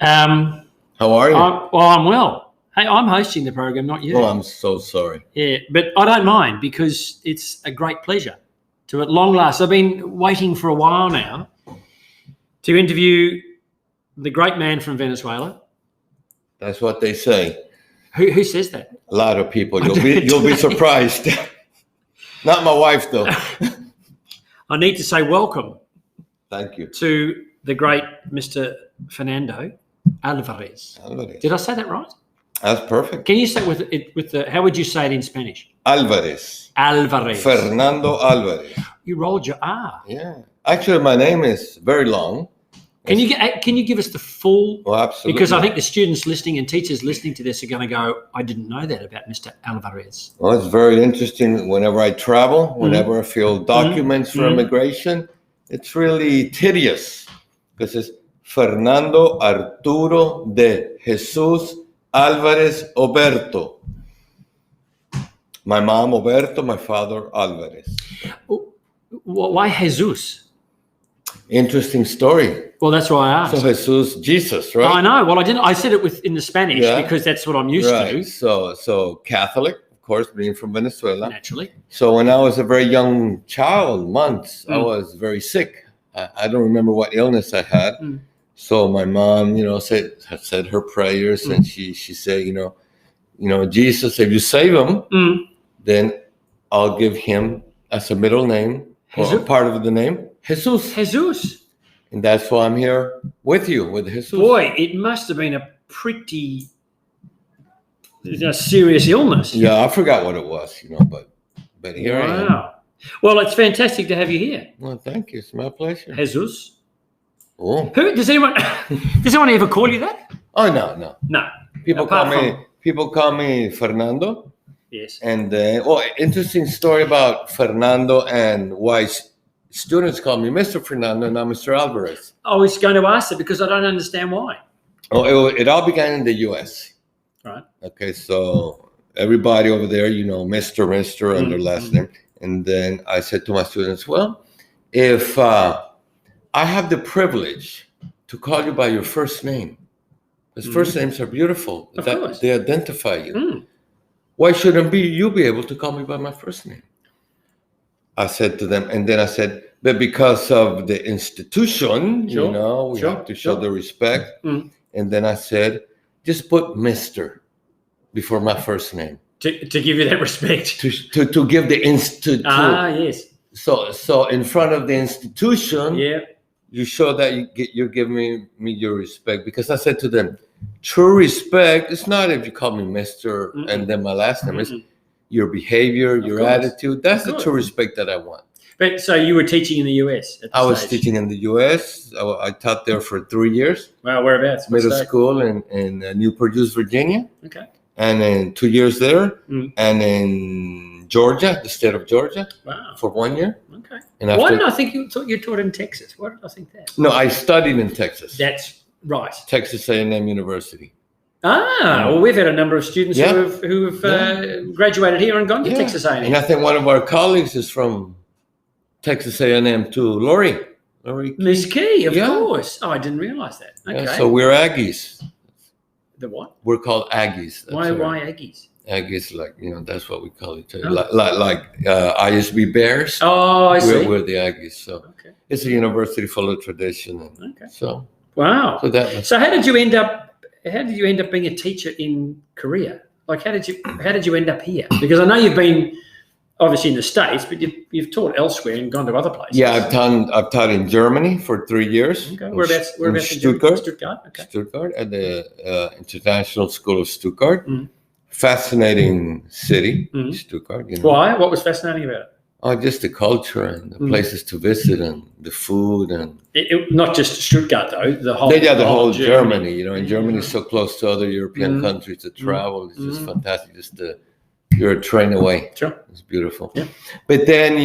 How are you? I'm well. Hey, I'm hosting the program, not you. Oh, I'm so sorry. Yeah, but I don't mind because it's a great pleasure to, at long last, I've been waiting for a while now to interview the great man from Venezuela. That's what they say. Who says that? A lot of people. You'll be surprised. Not my wife, though. I need to say welcome. Thank you. To the great Mr. Fernando Alvarez. Did I say that right? That's perfect. Can you say it with the? How would you say it in Spanish? Alvarez. Fernando Alvarez. You rolled your R. Yeah. Actually, my name is very long. Can you give us the full? Oh, absolutely. Because I think the students listening and teachers listening to this are going to go, I didn't know that about Mr. Alvarez. Well, it's very interesting. Whenever I travel, whenever I fill documents for immigration, it's really tedious because it's Fernando Arturo de Jesus Alvarez Oberto. My mom Oberto, my father Alvarez. Why Jesus? Interesting story. Well, that's why I asked. So Jesus, Jesus, right? I know. Well, I didn't. I said it in the Spanish because that's what I'm used to. So Catholic, of course, being from Venezuela. Naturally. So when I was a very young child, I was very sick. I don't remember what illness I had. So my mom, said her prayers, and she said, Jesus, if you save him, then I'll give him as a middle name or part of the name. Jesus. And that's why I'm here with you, with Jesus. Boy, it must have been a pretty serious illness. Yeah, I forgot what it was, but here I am. Well, it's fantastic to have you here. Well, thank you. It's my pleasure. Jesus. Oh. Does anyone ever call you that? Oh, no. No. People call me Fernando. Yes. And interesting story about Fernando and why students call me Mr. Fernando and not Mr. Alvarez. I was going to ask that because I don't understand why. Oh, it all began in the U.S. Right. Okay, so everybody over there, Mr. and their last name. And then I said to my students, well, if I have the privilege to call you by your first name, because first names are beautiful. Of course. They identify you. Why shouldn't you be able to call me by my first name? I said to them, and then I said, but because of the institution, we have to show the respect. And then I said, just put Mr. before my first name. To give you that respect. To give the institute. Yes. So in front of the institution, you show that you're giving me your respect. Because I said to them, true respect is not if you call me Mr. And then my last name is your behavior, your attitude. That's the true respect that I want. But so you were teaching in the US at the I was teaching in the US. I taught there for 3 years. Wow, whereabouts? Middle school in Newport News, Virginia. Okay. And then 2 years there. And in Georgia, the state of Georgia. Wow. For 1 year. Okay. And why did I think you taught in Texas? Why did I think that? No, I studied in Texas. That's right. Texas A&M University. Well, we've had a number of students who have graduated here and gone to Texas A&M. And I think one of our colleagues is from Texas A&M too, Lori. Miss Key, of course. Oh, I didn't realize that. Okay. Yeah, so we're Aggies. The what? We're called Aggies. Why Aggies? Aggies, that's what we call each other. Like ISB Bears. Oh, I see. We're the Aggies. So it's a university full of tradition. So wow. So how did you end up being a teacher in Korea? Like how did you end up here? Because I know you've been obviously in the States, but you've taught elsewhere and gone to other places. Yeah, I've taught in Germany for 3 years. Okay. Whereabouts in Stuttgart. Stuttgart. Okay. Stuttgart at the International School of Stuttgart. Fascinating city, Stuttgart. Why? What was fascinating about it? Oh, just the culture and the places to visit and the food and not just Stuttgart though. The whole Germany. And Germany is so close to other European countries to travel. It's just fantastic. You're a train away. Sure, it's beautiful. Yeah. But then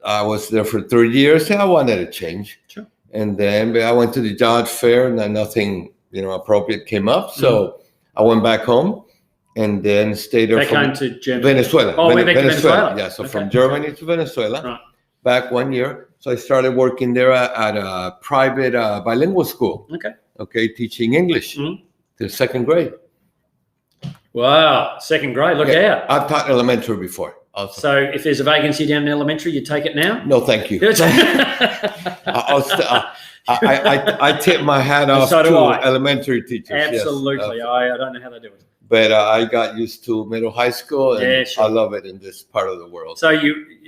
I was there for 3 years. I wanted to change. Sure. And then I went to the job fair and nothing appropriate came up. So I went back home. And then stayed there home to Germany. Venezuela. Oh, went back to Venezuela. Yeah, so from Germany to Venezuela. Right. Back 1 year. So I started working there at a private bilingual school. Okay, teaching English to second grade. Wow, second grade. Look out. I've taught elementary before. Also. So if there's a vacancy down in elementary, you take it now? No, thank you. I tip my hat off So do to I. Elementary teachers. Absolutely. Yes. I don't know how they do it. But I got used to middle high school, and Yeah, sure. I love it in this part of the world. So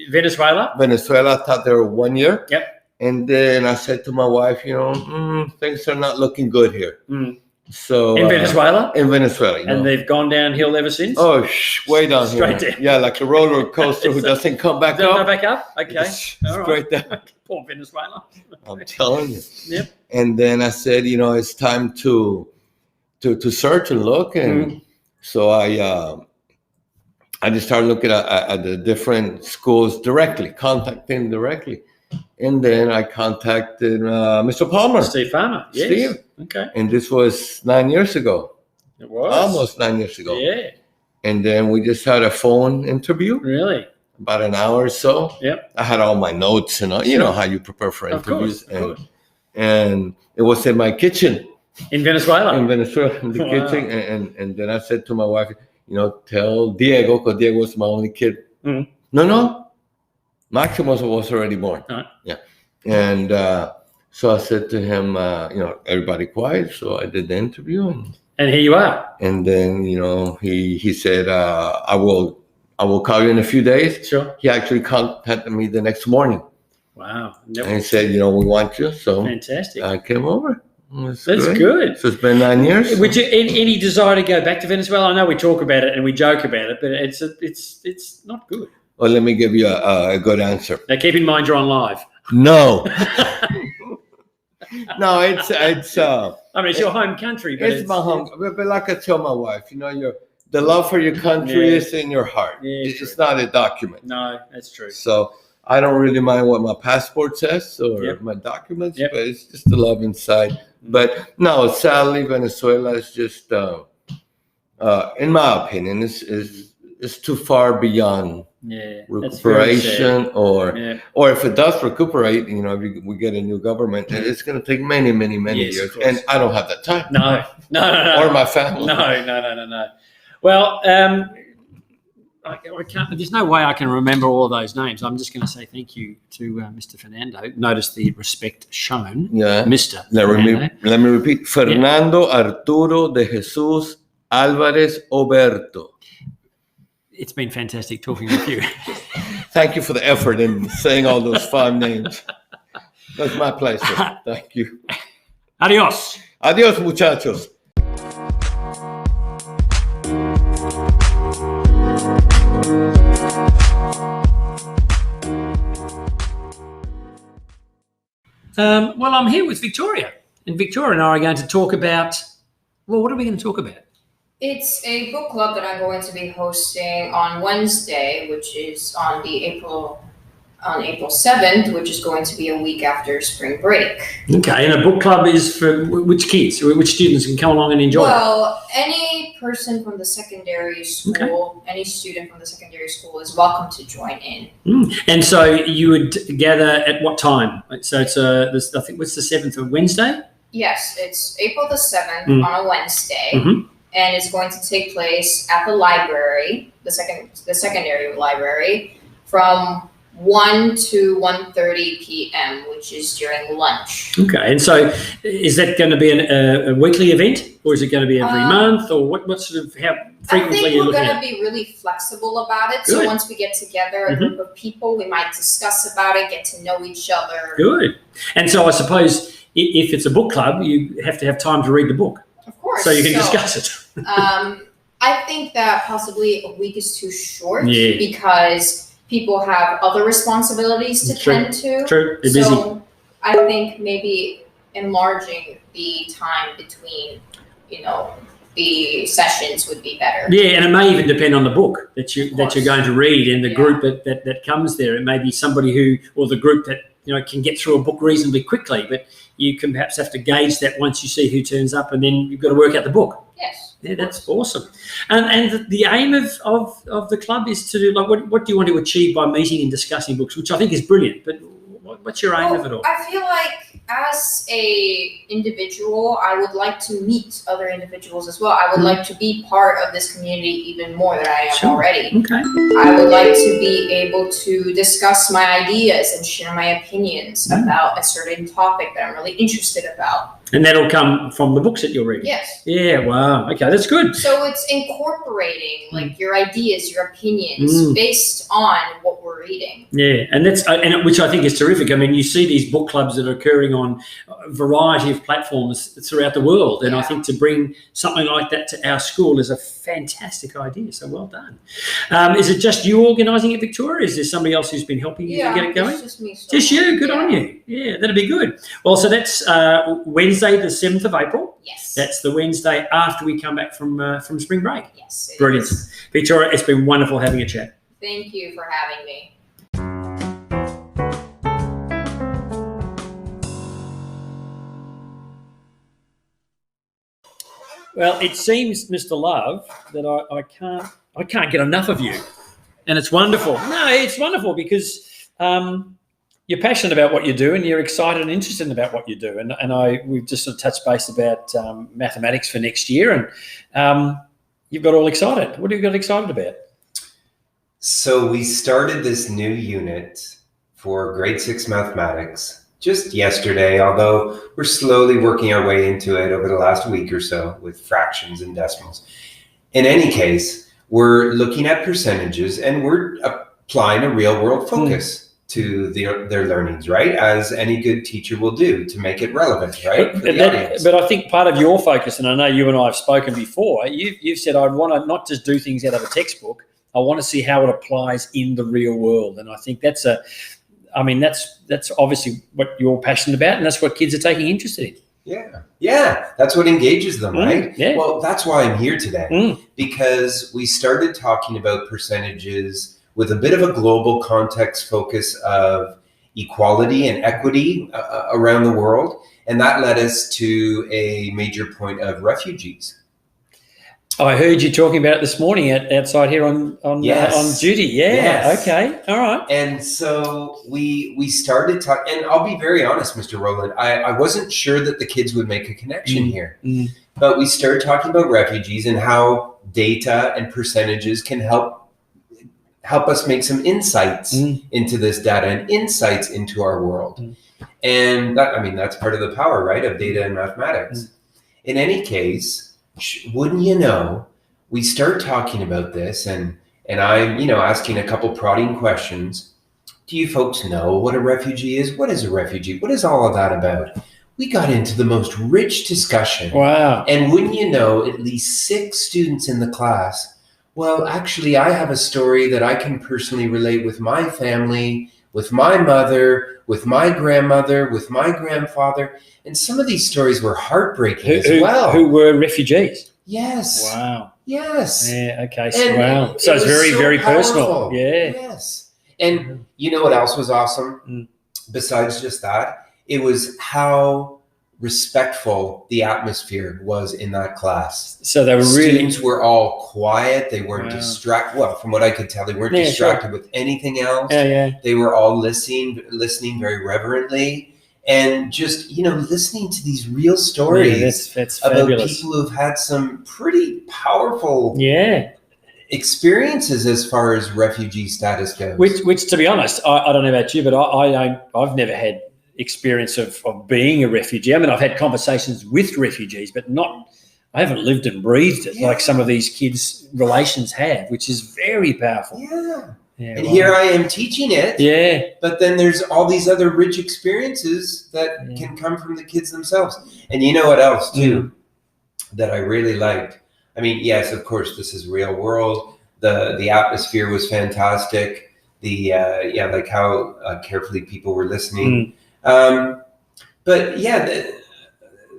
Venezuela? Venezuela, I taught there 1 year. Yep. And then I said to my wife, things are not looking good here. So In Venezuela? In Venezuela. And they've gone downhill ever since? Oh, way down Straight here. down. Yeah, like a roller coaster who doesn't come back Don't up. go back up? Okay. Straight down. Poor Venezuela. I'm telling you. Yep. And then I said, it's time to search and look. And so I just started looking at the different schools directly, contacting directly. And then I contacted Mr. Palmer. Steve Farmer. Yes. Steve. Okay. And this was 9 years ago. It was. Almost 9 years ago. Yeah. And then we just had a phone interview. Really? About an hour or so. Yep. I had all my notes and all, you know how you prepare for interviews. Of course. And it was in my kitchen. In Venezuela? In Venezuela, in the kitchen. And then I said to my wife, tell Diego, because Diego was my only kid. No. Maximus was already born. Yeah. And so I said to him, everybody quiet. So I did the interview. And here you are. And then, he said, I will call you in a few days. Sure. He actually contacted me the next morning. Wow. And he said, we want you. So fantastic. I came over. That's good. So it's been 9 years. Would you any desire to go back to Venezuela? I know we talk about it and we joke about it, but it's not good. Well, let me give you a good answer. Now, keep in mind you're on live. No. No, it's. I mean, it's your home country, but it's my home. But like I tell my wife, the love for your country is in your heart. Yeah, it's not a document. No, that's true. So I don't really mind what my passport says or my documents, but it's just the love inside. But no, sadly, Venezuela is just, in my opinion, is too far beyond recuperation, or if it does recuperate, if we get a new government, it's going to take many years, and I don't have that time. No. Or my family. No. Well, I can't. There's no way I can remember all of those names. I'm just going to say thank you to Mr. Fernando. Notice the respect shown. Yeah, Mr. Let me repeat. Fernando Arturo de Jesus Alvarez Oberto. It's been fantastic talking with you. Thank you for the effort in saying all those 5 names. That's my pleasure. Thank you. Adios. Adios, muchachos. Well, I'm here with Viktoria, and Viktoria and I are going to talk about. Well, what are we going to talk about? It's a book club that I'm going to be hosting on Wednesday, which is on April 7th, which is going to be a week after spring break. Okay, and a book club is for which kids, which students can come along and enjoy it? Well, any person from the secondary school, any student from the secondary school is welcome to join in. And so you would gather at what time? So it's I think what's the 7th of Wednesday? Yes, it's April the 7th on a Wednesday. And it's going to take place at the library, the secondary library, from 1 to 1:30 p.m., which is during lunch. Okay, and so is that going to be a weekly event, or is it going to be every month, or what sort of how frequently are you looking at? I think we're going to be really flexible about it. Good. So once we get together, a group of people, we might discuss about it, get to know each other. Good. And so I suppose if it's a book club, you have to have time to read the book. Of course. So you can discuss it. I think that possibly a week is too short because people have other responsibilities to tend to. True, they're busy. So I think maybe enlarging the time between, the sessions would be better. Yeah, and it may even depend on the book that you're going to read and the group that comes there. It may be somebody or the group that can get through a book reasonably quickly, but you can perhaps have to gauge that once you see who turns up, and then you've got to work out the book. Yes. Yeah, that's awesome. And the aim of the club is to do, like, what do you want to achieve by meeting and discussing books, which I think is brilliant. But What's your aim of it all? I feel like as a individual, I would like to meet other individuals as well. I would like to be part of this community even more than I am already. Okay. I would like to be able to discuss my ideas and share my opinions about a certain topic that I'm really interested about. And that'll come from the books that you're reading? Yes. Yeah, wow. Okay, that's good. So it's incorporating like your ideas, your opinions based on what we're reading. Yeah, and which I think is terrific. I mean, you see these book clubs that are occurring on a variety of platforms throughout the world, and I think to bring something like that to our school is a fantastic idea. So well done. Is it just you organising it, Victoria? Is there somebody else who's been helping you to get it going? It's just me. Just you. Good on you. Yeah, that'd be good. Well, so that's Wednesday, the 7th of April. Yes. That's the Wednesday after we come back from spring break. Yes. Brilliant. Victoria, it's been wonderful having a chat. Thank you for having me. Well, it seems, Mr. Love, that I can't get enough of you, and it's wonderful. No, it's wonderful because you're passionate about what you do, and you're excited and interested about what you do. And we've just sort of touched base about mathematics for next year, and you've got all excited. What have you got excited about? So we started this new unit for grade 6 mathematics just yesterday, although we're slowly working our way into it over the last week or so with fractions and decimals. In any case, we're looking at percentages and we're applying a real world focus to their learnings, right? As any good teacher will do to make it relevant, right? For the audience. But I think part of your focus, and I know you and I have spoken before, you've said, I want to not just do things out of a textbook, I want to see how it applies in the real world. And I think that's obviously what you're passionate about, and that's what kids are taking interest in. Yeah, that's what engages them, right? Yeah. Well, that's why I'm here today, because we started talking about percentages with a bit of a global context focus of equality and equity around the world, and that led us to a major point of refugees. I heard you talking about it this morning outside here on duty. Yeah. Yes. Okay. All right. And so we started talking, and I'll be very honest, Mr. Roland, I wasn't sure that the kids would make a connection here, but we started talking about refugees and how data and percentages can help us make some insights into this data and insights into our world. And that's part of the power, right, of data and mathematics. In any case, wouldn't you know, we start talking about this and I'm, asking a couple prodding questions. Do you folks know what a refugee is? What is a refugee? What is all of that about? We got into the most rich discussion. Wow. And wouldn't you know, at least 6 students in the class, well, actually, I have a story that I can personally relate with my family, with my mother, with my grandmother, with my grandfather. And some of these stories were heartbreaking as well. Who were refugees? Yes. Wow. Yes. Yeah, okay. And So it's very, very personal. powerful. Yeah. Yes. And you know what else was awesome? Besides just that, it was how respectful the atmosphere was in that class. So they were Students were all quiet. They weren't distracted. Well, from what I could tell, they weren't distracted with anything else. Yeah. They were all listening very reverently. And just, listening to these real stories that's about fabulous. people who've had some pretty powerful experiences as far as refugee status goes. Which to be honest, I don't know about you, but I've never had experience of being a refugee. I mean, I've had conversations with refugees, but I haven't lived and breathed it like some of these kids' relations have, which is very powerful. Yeah, and here I am teaching it. Yeah. But then there's all these other rich experiences that can come from the kids themselves. And you know what else too that I really liked? I mean, yes, of course, this is real world. The atmosphere was fantastic. Like how carefully people were listening. But yeah,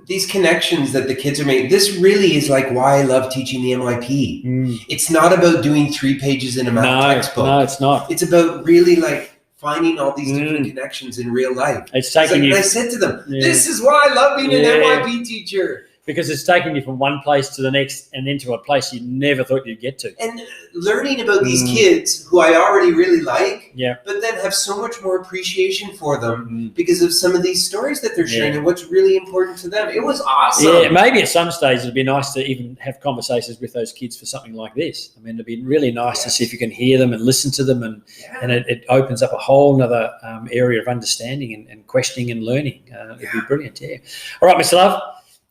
these connections that the kids are making, this really is like why I love teaching the MYP. It's not about doing 3 pages in a math textbook. No, it's not. It's about really like finding all these different connections in real life. It's taking you. And I said to them, this is why I love being an MYP teacher. because it's taken you from one place to the next and then to a place you never thought you'd get to. And learning about these kids who I already really like, Yeah. but then have so much more appreciation for them because of some of these stories that they're sharing and what's really important to them. It was awesome. Yeah, maybe at some stage it'd be nice to even have conversations with those kids for something like this. I mean, it'd be really nice to see if you can hear them and listen to them, and it opens up a whole other area of understanding and questioning and learning. It'd be brilliant, yeah. All right, Mr. Love,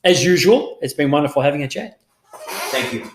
as usual, it's been wonderful having a chat. Thank you.